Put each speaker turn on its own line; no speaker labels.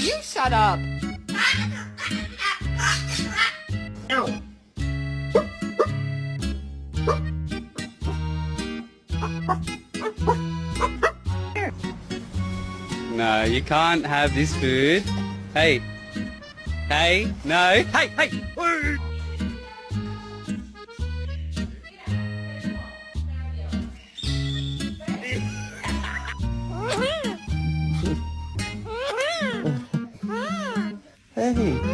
you shut up.
No.
No, you can't have this food. Hey. Hey, no. Hey, hey. Woo.
Hey.